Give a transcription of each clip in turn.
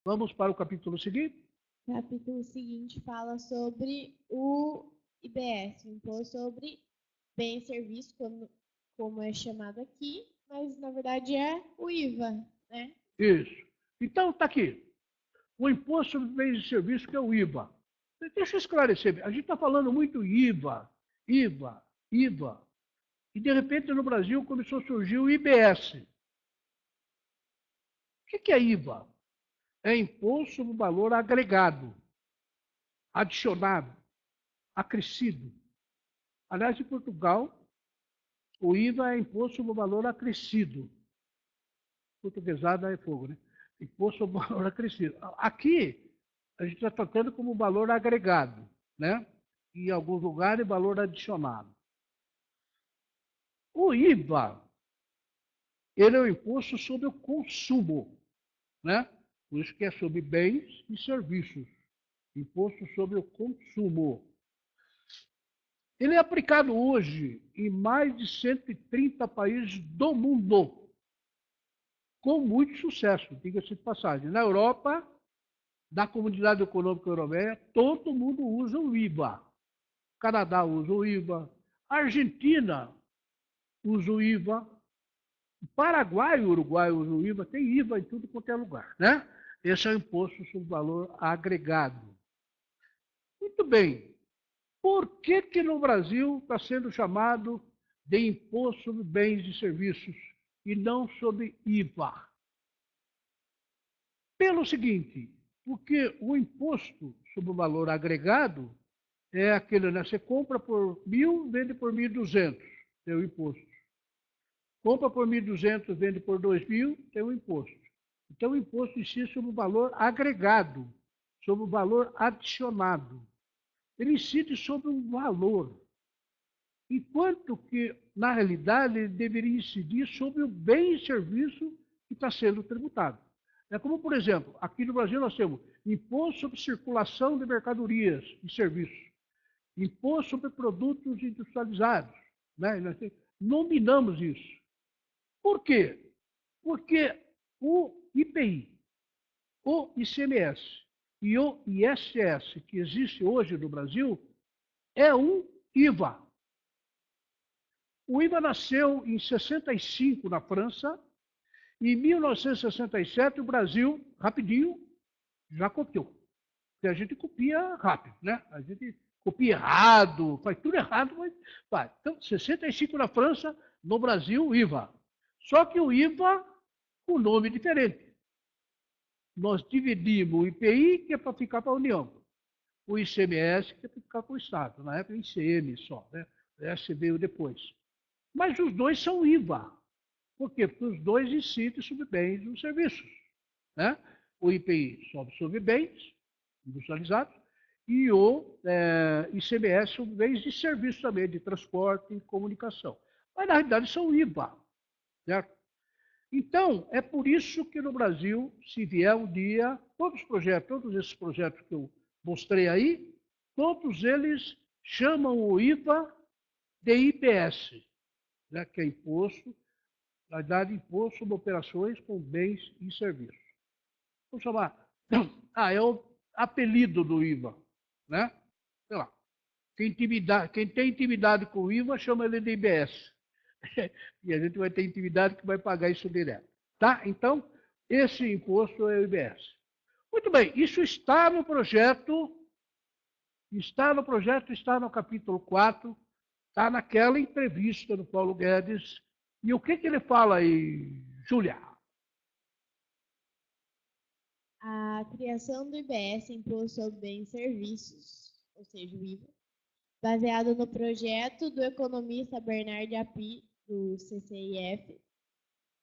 Vamos para o capítulo seguinte? O capítulo seguinte fala sobre o IBS, o Imposto sobre Bem e Serviço, como é chamado aqui, mas na verdade é o IVA, né? Isso. Então, está aqui. O Imposto sobre Bens e Serviços, que é o IVA. Deixa eu esclarecer. A gente está falando muito IVA, IVA, IVA. E, de repente, no Brasil começou a surgir o IBS. O que é IVA? É Imposto sobre Valor Agregado, adicionado, acrescido. Aliás, em Portugal, o IVA é Imposto sobre Valor Acrescido. Portuguesada é fogo, né? Imposto sobre Valor Acrescido. Aqui, a gente está tratando como valor agregado, né? E em alguns lugares, valor adicionado. O IVA, ele é o imposto sobre o consumo, né? Por isso que é sobre bens e serviços. Imposto sobre o consumo. Ele é aplicado hoje em mais de 130 países do mundo, com muito sucesso, diga-se de passagem. Na Europa, da Comunidade Econômica Europeia, todo mundo usa o IVA. Canadá usa o IVA, Argentina usa o IVA, Paraguai e Uruguai usam o IVA, tem IVA em tudo quanto é lugar, né? Esse é o imposto sobre valor agregado. Muito bem. Por que no Brasil está sendo chamado de imposto sobre bens e serviços e não sobre IVA? Pelo seguinte, porque o imposto sobre o valor agregado é aquele, né? Você compra por 1.000, vende por 1.200, tem o imposto. Compra por 1.200, vende por 2.000, tem o imposto. Então, o imposto incide sobre o valor agregado, sobre o valor adicionado. Ele incide sobre um valor, enquanto que, na realidade, ele deveria incidir sobre o bem e serviço que está sendo tributado. É como, por exemplo, aqui no Brasil nós temos imposto sobre circulação de mercadorias e serviços, imposto sobre produtos industrializados. Né? Nós nominamos isso. Por quê? Porque o IPI, o ICMS e o ISS que existe hoje no Brasil é um IVA. O IVA nasceu em 65 na França e em 1967 o Brasil, rapidinho, já copiou. Porque a gente copia rápido, né? A gente copia errado, faz tudo errado, mas vai. Então, 65 na França, no Brasil, IVA. Só que o IVA com nome diferente. Nós dividimos o IPI, que é para ficar para a União, o ICMS, que é para ficar para o Estado. Na época, o ICM só, né? O S veio depois. Mas os dois são IVA. Por quê? Porque os dois incidem sobre bens e serviços. Né? O IPI sobre bens industrializados e o ICMS sobre bens de serviços também, de transporte e comunicação. Mas, na realidade, são IVA. Certo? Então, é por isso que no Brasil, se vier um dia, todos esses projetos que eu mostrei aí, todos eles chamam o IVA de IPS, né, que é imposto, na verdade, imposto sobre operações com bens e serviços. Vamos chamar, é o apelido do IVA, né? Sei lá, quem tem intimidade com o IVA chama ele de IBS. E a gente vai ter intimidade que vai pagar isso direto. Tá? Então, esse imposto é o IBS. Muito bem, isso está no capítulo 4, está naquela entrevista do Paulo Guedes. E o que ele fala aí, Júlia? A criação do IBS, Imposto sobre Bens e Serviços, ou seja, o IVA, baseado no projeto do economista Bernard Api, do CCIF,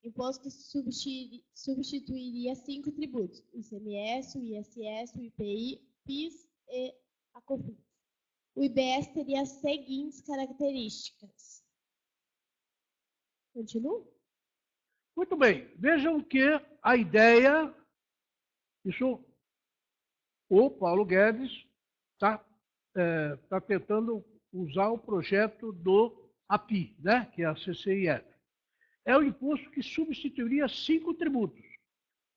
imposto que substituiria 5 tributos: o ICMS, o ISS, o IPI, PIS e a COFINS. O IBS teria as seguintes características. Continuo? Muito bem, vejam que a ideia, isso o Paulo Guedes está tá tentando usar o projeto do API, né, que é a CCIF. É o imposto que substituiria 5 tributos.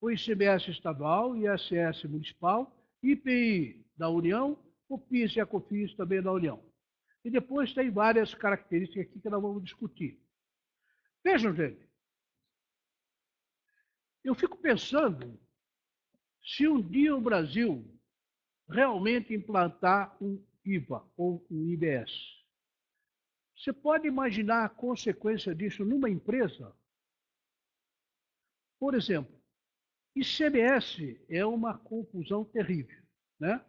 o ICMS estadual, ISS municipal, IPI da União, o PIS e a COFINS também da União. E depois tem várias características aqui que nós vamos discutir. Vejam, gente, eu fico pensando se um dia o Brasil realmente implantar um IVA ou um IBS. Você pode imaginar a consequência disso numa empresa? Por exemplo, ICMS é uma confusão terrível, né?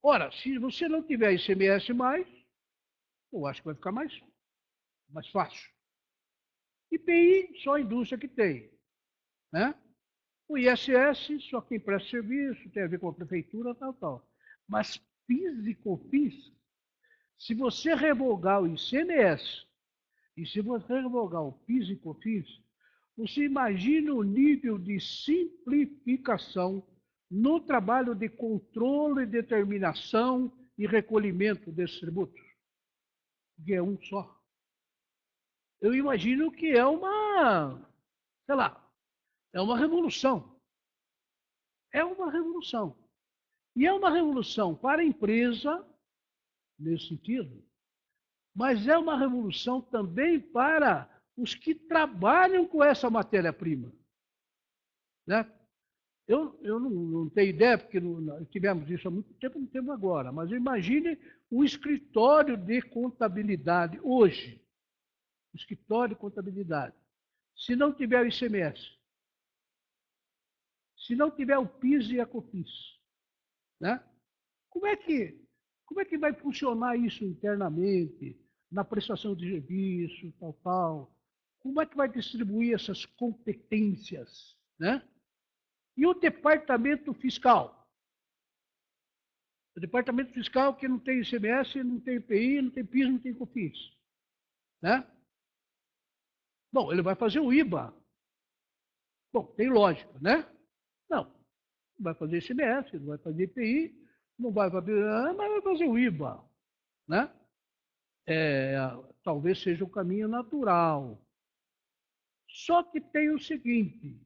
Ora, se você não tiver ICMS mais, eu acho que vai ficar mais fácil. IPI, só a indústria que tem, né? O ISS, só quem presta serviço, tem a ver com a prefeitura, tal. Mas PIS e COFINS, se você revogar o ICMS e se você revogar o PIS e COFINS, você imagina o nível de simplificação no trabalho de controle, determinação e recolhimento desses tributos, que é um só. Eu imagino que é sei lá, é uma revolução. É uma revolução. E é uma revolução para a empresa, nesse sentido, mas é uma revolução também para os que trabalham com essa matéria-prima. Né? Eu não tenho ideia, porque não tivemos isso há muito tempo, não temos agora, mas imagine um escritório de contabilidade hoje. Escritório de contabilidade. Se não tiver o ICMS, se não tiver o PIS e a COFINS, né? Como é que vai funcionar isso internamente, na prestação de serviço, tal? Como é que vai distribuir essas competências, né? E o departamento fiscal? O departamento fiscal que não tem ICMS, não tem IPI, não tem PIS, não tem COFINS, né? Bom, ele vai fazer o IBA. Bom, tem lógica, né? Não vai fazer ICMS, não vai fazer IPI, não vai fazer, mas vai fazer o IBA, né? Talvez seja o caminho natural. Só que tem o seguinte,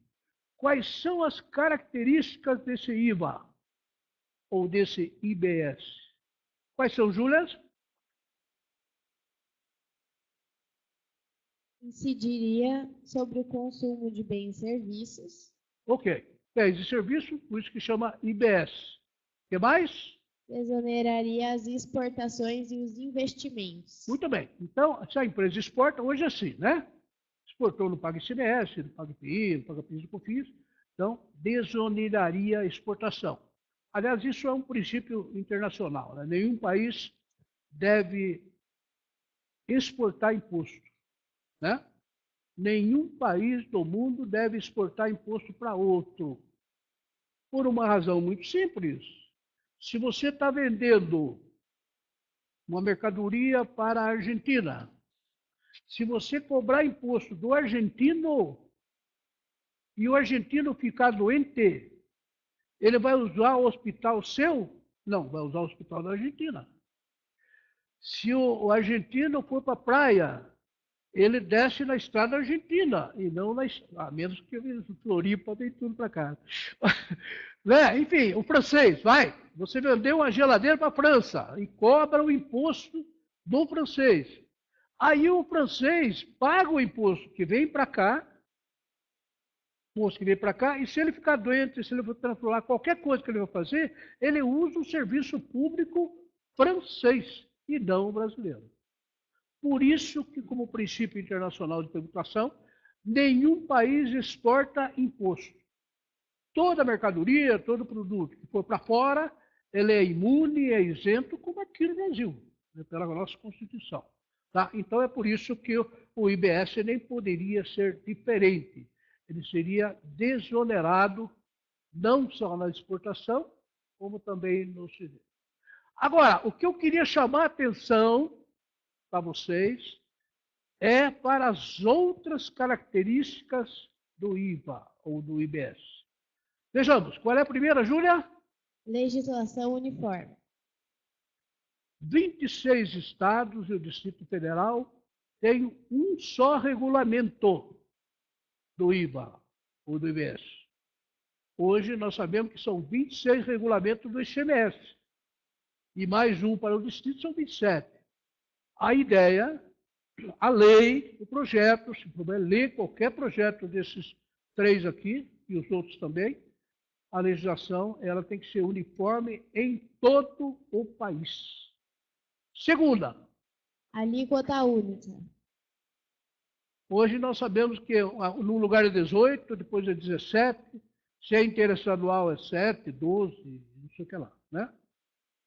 quais são as características desse IVA ou desse IBS? Quais são, Júlia? Incidiria sobre o consumo de bens e serviços. Ok. Bens e serviços, por isso que chama IBS. O que mais? Desoneraria as exportações e os investimentos. Muito bem. Então, se a empresa exporta, hoje é assim, né? Exportou, não paga ICMS, não paga IPI, não paga PIS e COFINS. Então, desoneraria a exportação. Aliás, isso é um princípio internacional, né? Nenhum país deve exportar imposto, né? Nenhum país do mundo deve exportar imposto para outro. Por uma razão muito simples. Se você está vendendo uma mercadoria para a Argentina, se você cobrar imposto do argentino e o argentino ficar doente, ele vai usar o hospital seu? Não, vai usar o hospital da Argentina. Se o argentino for para a praia, ele desce na estrada argentina, e não a menos que Floripa tem tudo para cá. Né? Enfim, o francês, vai, você vendeu uma geladeira para a França e cobra o imposto do francês. Aí o francês paga o imposto que vem para cá, e se ele ficar doente, se ele for transformar qualquer coisa que ele vai fazer, ele usa o serviço público francês e não o brasileiro. Por isso que, como princípio internacional de tributação, nenhum país exporta imposto. Toda mercadoria, todo produto que for para fora, ele é imune, é isento, como aqui no Brasil, né, pela nossa Constituição. Tá? Então é por isso que o IBS nem poderia ser diferente. Ele seria desonerado não só na exportação, como também no serviço. Agora, o que eu queria chamar a atenção para vocês é para as outras características do IVA ou do IBS. Vejamos, qual é a primeira, Júlia? Legislação uniforme. 26 estados e o Distrito Federal têm um só regulamento do IVA ou do IBS. Hoje nós sabemos que são 26 regulamentos do ICMS. E mais um para o distrito são 27. A ideia, a lei, o projeto, se puder ler qualquer projeto desses 3 aqui, e os outros também, a legislação ela tem que ser uniforme em todo o país. Segunda, Alíquota única. hoje nós sabemos que no lugar é 18, depois é 17, se é interestadual é 7, 12, não sei o que lá, né?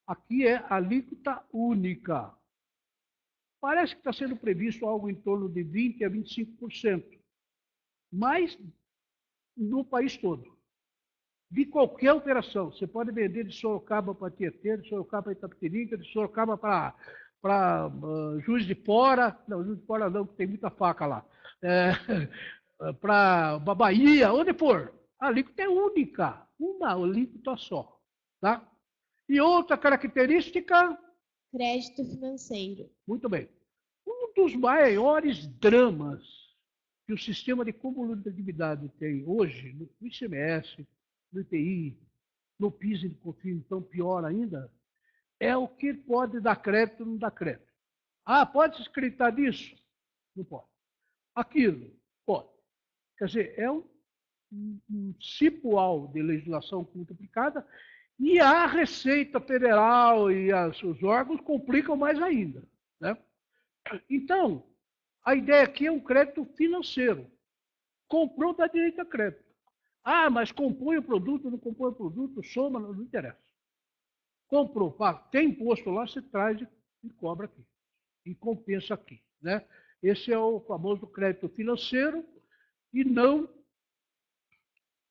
Aqui é alíquota única. Parece que está sendo previsto algo em torno de 20% a 25%, mas no país todo. De qualquer operação. Você pode vender de Sorocaba para Tietê, de Sorocaba para Itapetininga, de Sorocaba para Juiz de Fora. Não, Juiz de Fora não, porque tem muita faca lá. Para Bahia, onde for. A alíquota é única. Uma alíquota só. Tá? E outra característica... Crédito financeiro. Muito bem. Um dos maiores dramas que o sistema de cumulatividade tem hoje, no ICMS, no IPI, no PIS e no COFINS, então pior ainda, é o que pode dar crédito ou não dar crédito. Ah, pode se acreditar nisso? Não pode. Aquilo? Pode. Quer dizer, é um cipual de legislação multiplicada e a Receita Federal e os órgãos complicam mais ainda. Né? Então, a ideia aqui é um crédito financeiro. Comprou, dá direito a crédito. Ah, mas compõe o produto, não compõe o produto, soma, não interessa. Comprou, tem imposto lá, você traz e cobra aqui. E compensa aqui. Né? Esse é o famoso crédito financeiro e não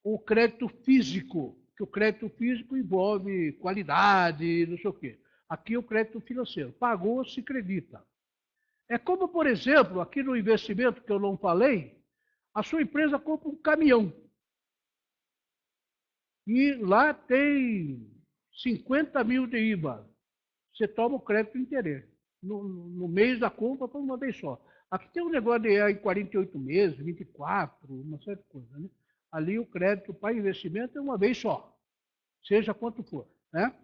o crédito físico, que o crédito físico envolve qualidade, não sei o quê. Aqui é o crédito financeiro. Pagou, se acredita. É como, por exemplo, aqui no investimento que eu não falei, a sua empresa compra um caminhão. E lá tem 50 mil de IVA. Você toma o crédito inteiro. No mês da compra, foi uma vez só. Aqui tem um negócio de em 48 meses, 24, uma certa coisa. Né? Ali o crédito para investimento é uma vez só, seja quanto for. Né?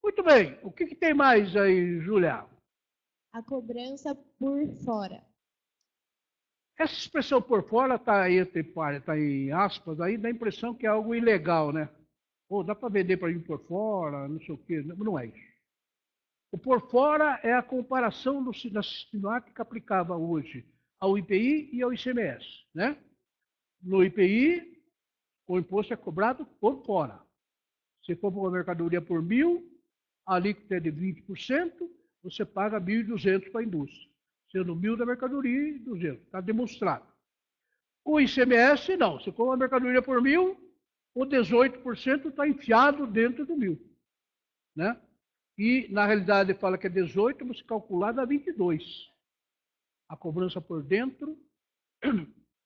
Muito bem. O que tem mais aí, Júlia? A cobrança por fora. Essa expressão por fora está em aspas, aí dá a impressão que é algo ilegal, né? Ou dá para vender para mim por fora, não sei o quê. Não é isso. O por fora é a comparação da sistemática aplicada hoje ao IPI e ao ICMS. Né? No IPI, o imposto é cobrado por fora. Se for uma mercadoria por 1.000, a alíquota é de 20%, você paga 1.200 para a indústria. Sendo 1.000 da mercadoria e 200. Está demonstrado. O ICMS, não. Se for uma mercadoria por 1.000, o 18% está enfiado dentro do 1.000. Né? E, na realidade, fala que é 18, mas se calcular dá 22. A cobrança por dentro,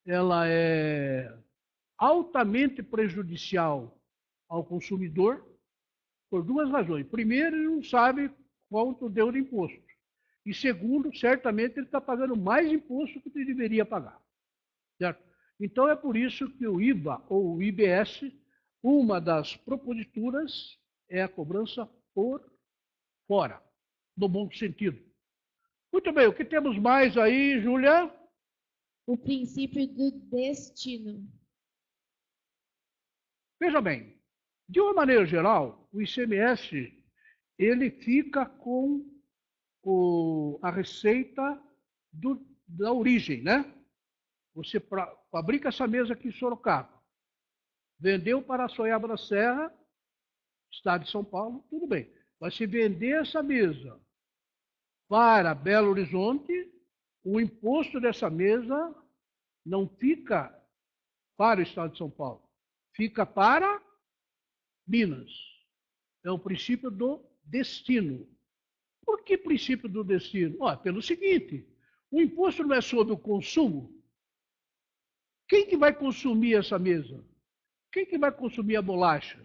ela é altamente prejudicial ao consumidor por 2 razões. Primeiro, ele não sabe quanto deu de imposto. E segundo, certamente ele está pagando mais imposto do que ele deveria pagar. Certo? Então é por isso que o IVA ou o IBS, uma das proposituras é a cobrança por fora, no bom sentido. Muito bem, o que temos mais aí, Júlia? O princípio do destino. Veja bem, de uma maneira geral, o ICMS ele fica com a receita da origem, né? Você fabrica essa mesa aqui em Sorocaba, vendeu para Soiaba da Serra, estado de São Paulo, tudo bem. Mas se vender essa mesa para Belo Horizonte, o imposto dessa mesa não fica para o estado de São Paulo, fica para Minas. É o princípio do destino. Por que princípio do destino? Pelo seguinte, o imposto não é sobre o consumo. Quem que vai consumir essa mesa? Quem que vai consumir a bolacha?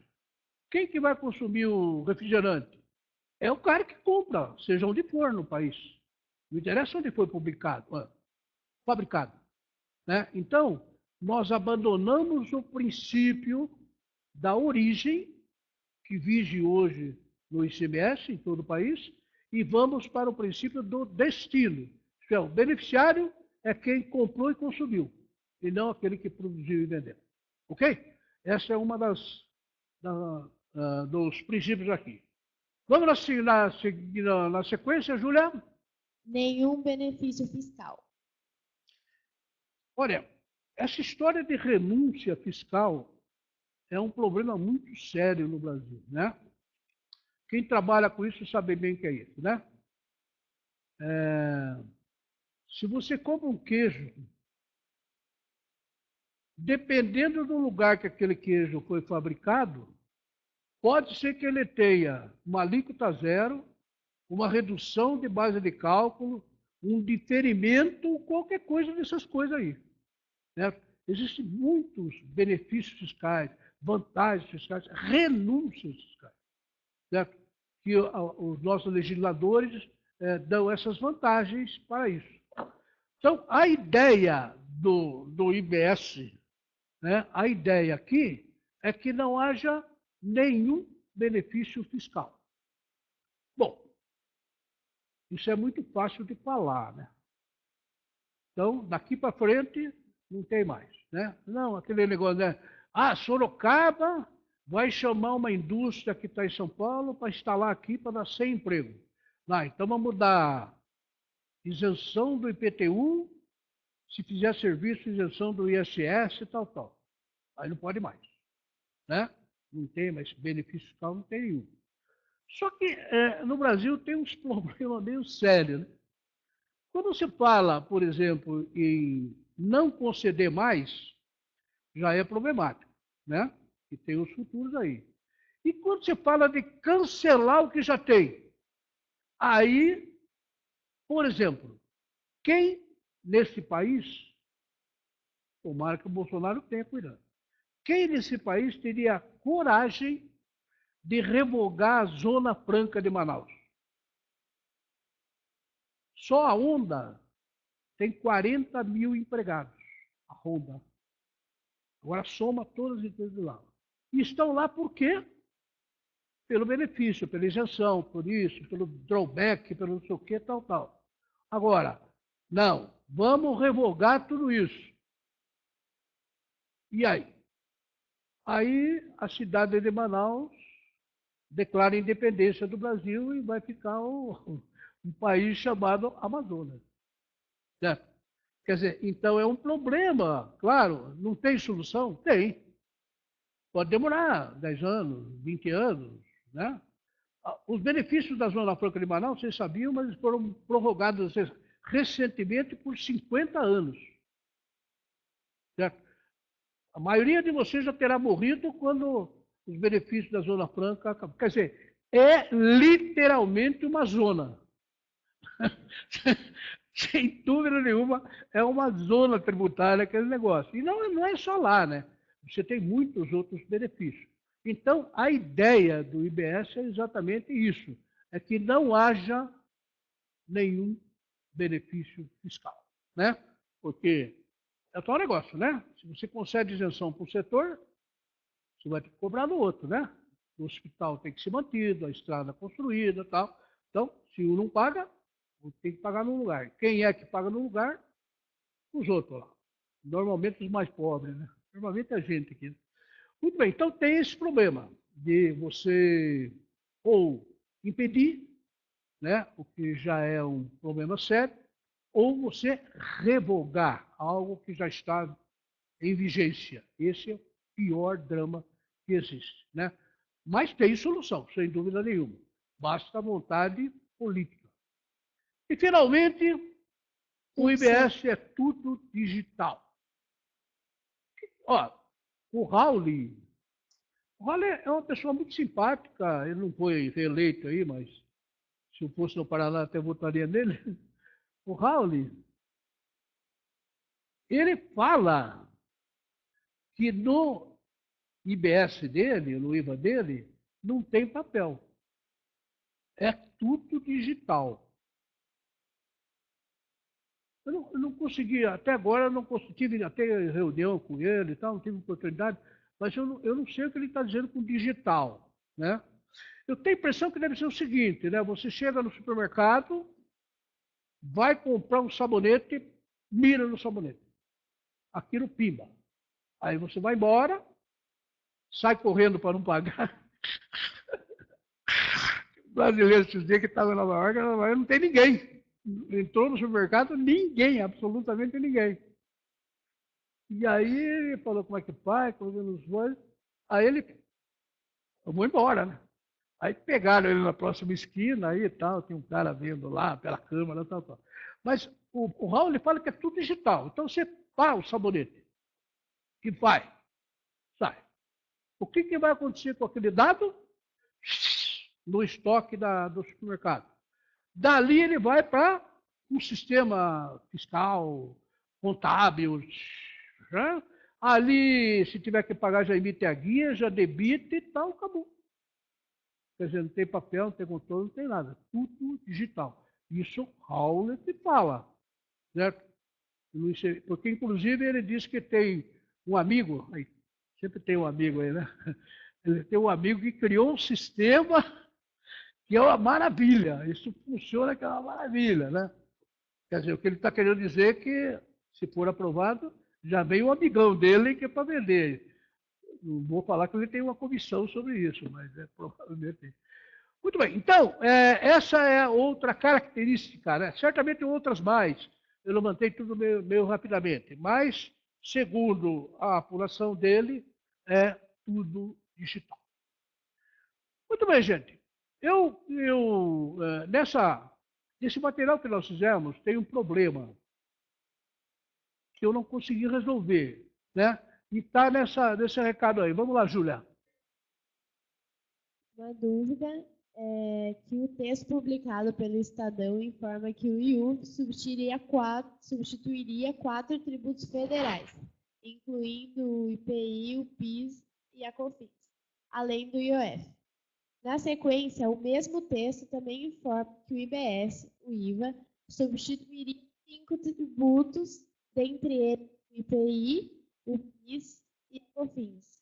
Quem que vai consumir o refrigerante? É o cara que compra, seja onde for no país. Não interessa onde foi fabricado. Né? Então, nós abandonamos o princípio da origem, que vige hoje no ICMS em todo o país, e vamos para o princípio do destino. Então, o beneficiário é quem comprou e consumiu, e não aquele que produziu e vendeu. Ok? Essa é uma dos princípios aqui. Vamos na sequência, Júlia? Nenhum benefício fiscal. Olha, essa história de renúncia fiscal é um problema muito sério no Brasil, né? Quem trabalha com isso sabe bem o que é isso, né? Se você compra um queijo, dependendo do lugar que aquele queijo foi fabricado, pode ser que ele tenha uma alíquota zero, uma redução de base de cálculo, um diferimento, qualquer coisa dessas coisas aí. Né? Existem muitos benefícios fiscais, vantagens fiscais, renúncias fiscais, certo? Que os nossos legisladores dão essas vantagens para isso. Então, a ideia do IBS, né, a ideia aqui é que não haja nenhum benefício fiscal. Bom, isso é muito fácil de falar, né? Então, daqui para frente, não tem mais, né? Não, aquele negócio, né? Ah, Sorocaba vai chamar uma indústria que está em São Paulo para instalar aqui para dar 100 emprego. Então vamos dar isenção do IPTU, se fizer serviço, isenção do ISS e tal. Aí não pode mais, né? Não tem mais benefício fiscal, não tem nenhum. Só que no Brasil tem uns problemas meio sérios, né? Quando se fala, por exemplo, em não conceder mais, já é problemático, né? E tem os futuros aí. E quando se fala de cancelar o que já tem, aí, por exemplo, quem nesse país, tomara que o Bolsonaro tenha cuidado, quem nesse país teria coragem de revogar a Zona Franca de Manaus? Só a Honda tem 40 mil empregados. A Honda. Agora soma todas as empresas de lá. E estão lá por quê? Pelo benefício, pela isenção, por isso, pelo drawback, pelo não sei o que, tal. Agora, não, vamos revogar tudo isso. E aí? Aí a cidade de Manaus declara a independência do Brasil e vai ficar um país chamado Amazonas. Certo? Quer dizer, então é um problema, claro, não tem solução? Tem. Pode demorar 10 anos, 20 anos, né? Os benefícios da Zona Franca de Manaus, vocês sabiam, mas eles foram prorrogados recentemente por 50 anos. Certo? A maioria de vocês já terá morrido quando os benefícios da Zona Franca acabam. Quer dizer, é literalmente uma zona. Sem dúvida nenhuma, é uma zona tributária aquele negócio. E não é só lá, né? Você tem muitos outros benefícios. Então, a ideia do IBS é exatamente isso, é que não haja nenhum benefício fiscal, né? Porque é tal negócio, né? Se você concede isenção para um setor, você vai ter que cobrar no outro, né? O hospital tem que ser mantido, a estrada construída e tal. Então, se um não paga, tem que pagar no lugar. Quem é que paga no lugar? Os outros lá. Normalmente os mais pobres, né? Normalmente a gente aqui. Muito bem, então tem esse problema de você ou impedir, né, o que já é um problema sério, ou você revogar algo que já está em vigência. Esse é o pior drama que existe, né? Mas tem solução, sem dúvida nenhuma. Basta vontade política. E, finalmente, o IBS é tudo digital. Ó, o Raul é uma pessoa muito simpática, ele não foi reeleito aí, mas se eu fosse no Paraná até votaria nele. O Raul, ele fala que no IBS dele, no IVA dele, não tem papel. É tudo digital. Eu não consegui, até agora, eu não tive até reunião com ele e tal, não tive oportunidade, mas eu não sei o que ele está dizendo com digital, né? Eu tenho a impressão que deve ser o seguinte, né? Você chega no supermercado, vai comprar um sabonete, mira no sabonete. Aquilo pimba. Aí você vai embora, sai correndo para não pagar. O brasileiro esses dias que estava em Nova York não tem ninguém. Entrou no supermercado, ninguém, absolutamente ninguém. E aí ele falou como é que faz, como nos foi. Aí ele, eu vou embora, né? Aí pegaram ele na próxima esquina, aí tal, tem um cara vendo lá pela câmera, tal, tal. Mas o Raul ele fala que é tudo digital. Então você pá o sabonete, que vai, sai. O que, que vai acontecer com aquele dado? No estoque do supermercado. Dali ele vai para um sistema fiscal, contábil. Né? Ali, se tiver que pagar, já emite a guia, já debita e tal, acabou. Quer dizer, não tem papel, não tem controle, não tem nada. Tudo digital. Isso Howlett fala. Certo? Porque, inclusive, ele diz que tem um amigo, sempre tem um amigo aí, né? Ele tem um amigo que criou um sistema que é uma maravilha. Isso funciona que é uma maravilha, né? Quer dizer, o que ele está querendo dizer é que, se for aprovado, já vem um amigão dele que é para vender. Não vou falar que ele tem uma comissão sobre isso, mas provavelmente. Muito bem, então, essa é outra característica, né? Certamente outras mais. Eu não mantenho tudo meio rapidamente, mas, segundo a apuração dele, é tudo digital. Muito bem, gente. Nesse material que nós fizemos, tem um problema que eu não consegui resolver, né? E está nesse recado aí. Vamos lá, Júlia. Uma dúvida é que o texto publicado pelo Estadão informa que o IUF substituiria quatro tributos federais, incluindo o IPI, o PIS e a COFINS, além do IOF. Na sequência, o mesmo texto também informa que o IBS, o IVA, substituiria 5 tributos, dentre eles o IPI, o PIS e a COFINS,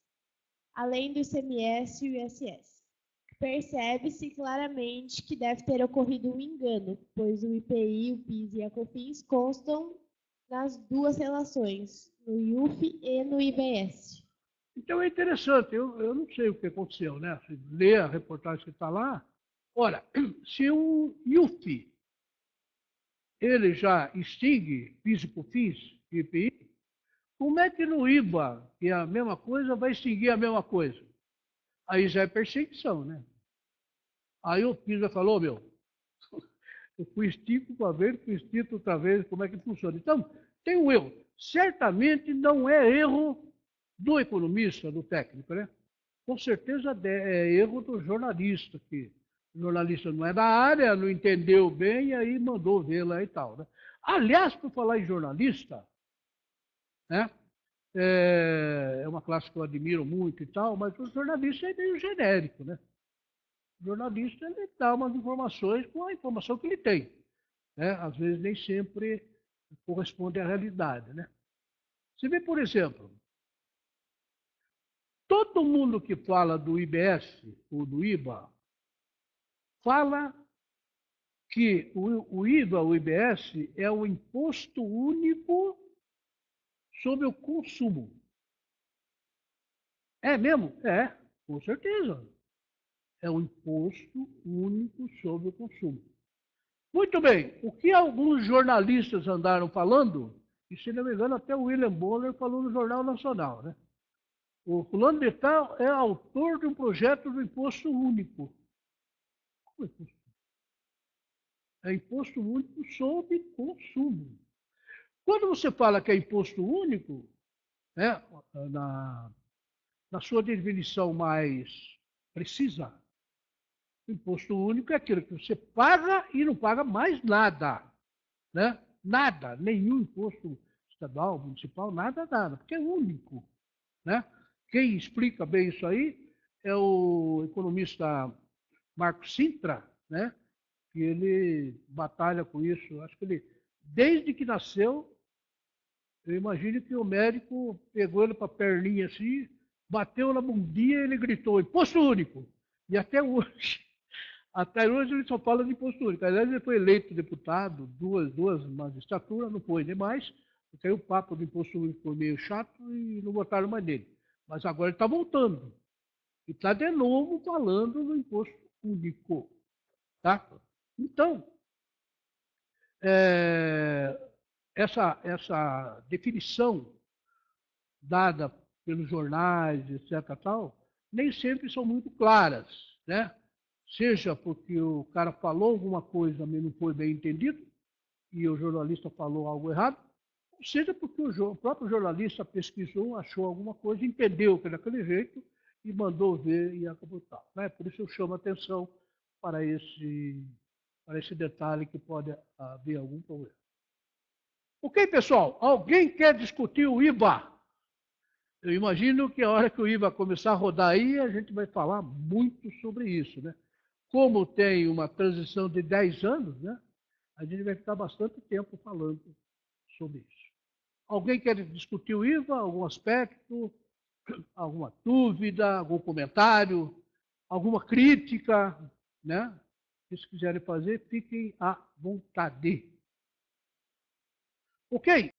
além do ICMS e o ISS. Percebe-se claramente que deve ter ocorrido um engano, pois o IPI, o PIS e a COFINS constam nas duas relações, no IUF e no IBS. Então é interessante, eu não sei o que aconteceu, né? Se ler a reportagem que está lá, olha, se o IUF ele já extingue PIS e COFINS e IPI, como é que no IVA, que é a mesma coisa, vai extinguir a mesma coisa? Aí já é perseguição, né? Aí o PIS já falou, meu, eu fui extinto uma vez, fui extinto outra vez, como é que funciona? Então, tem um erro. Certamente não é erro do economista, do técnico, né? Com certeza é erro do jornalista, que o jornalista não é da área, não entendeu bem e aí mandou ver lá e tal. Né? Aliás, por falar em jornalista, né? É uma classe que eu admiro muito e tal, mas o jornalista é meio genérico, né? O jornalista ele dá umas informações com a informação que ele tem. Né? Às vezes nem sempre corresponde à realidade. Né? Você vê, por exemplo, todo mundo que fala do IBS ou do IBA fala que o IVA, o IBS, é o imposto único sobre o consumo. É mesmo? É, com certeza. É o imposto único sobre o consumo. Muito bem, o que alguns jornalistas andaram falando, e se não me engano até o William Bonner falou no Jornal Nacional, né? O fulano de tal é autor de um projeto do imposto único. Como é imposto? É imposto único sobre consumo. Quando você fala que é imposto único, né, na sua definição mais precisa, o imposto único é aquilo que você paga e não paga mais nada. Né? Nada, nenhum imposto estadual, municipal, nada, nada, porque é único. Né? Quem explica bem isso aí é o economista Marco Sintra, né? Que ele batalha com isso. Acho que ele desde que nasceu, eu imagino que o médico pegou ele para a perninha assim, bateu na bundinha e ele gritou, imposto único. E até hoje ele só fala de imposto único. Aliás, ele foi eleito deputado, duas magistraturas, não foi nem mais, porque aí o papo do imposto único foi meio chato e não votaram mais nele. Mas agora ele está voltando. E está de novo falando do imposto único. Tá? Então, essa definição dada pelos jornais, etc., tal, nem sempre são muito claras, né? Seja porque o cara falou alguma coisa, mas não foi bem entendido, e o jornalista falou algo errado, seja porque o próprio jornalista pesquisou, achou alguma coisa, entendeu que era daquele jeito e mandou ver e acabou tal. Né? Por isso eu chamo a atenção para esse detalhe que pode haver algum problema. Ok, pessoal? Alguém quer discutir o IVA? Eu imagino que a hora que o IVA começar a rodar aí, a gente vai falar muito sobre isso, né? Como tem uma transição de 10 anos, né? A gente vai ficar bastante tempo falando sobre isso. Alguém quer discutir o IVA, algum aspecto, alguma dúvida, algum comentário, alguma crítica, né? Se quiserem fazer, fiquem à vontade. Ok?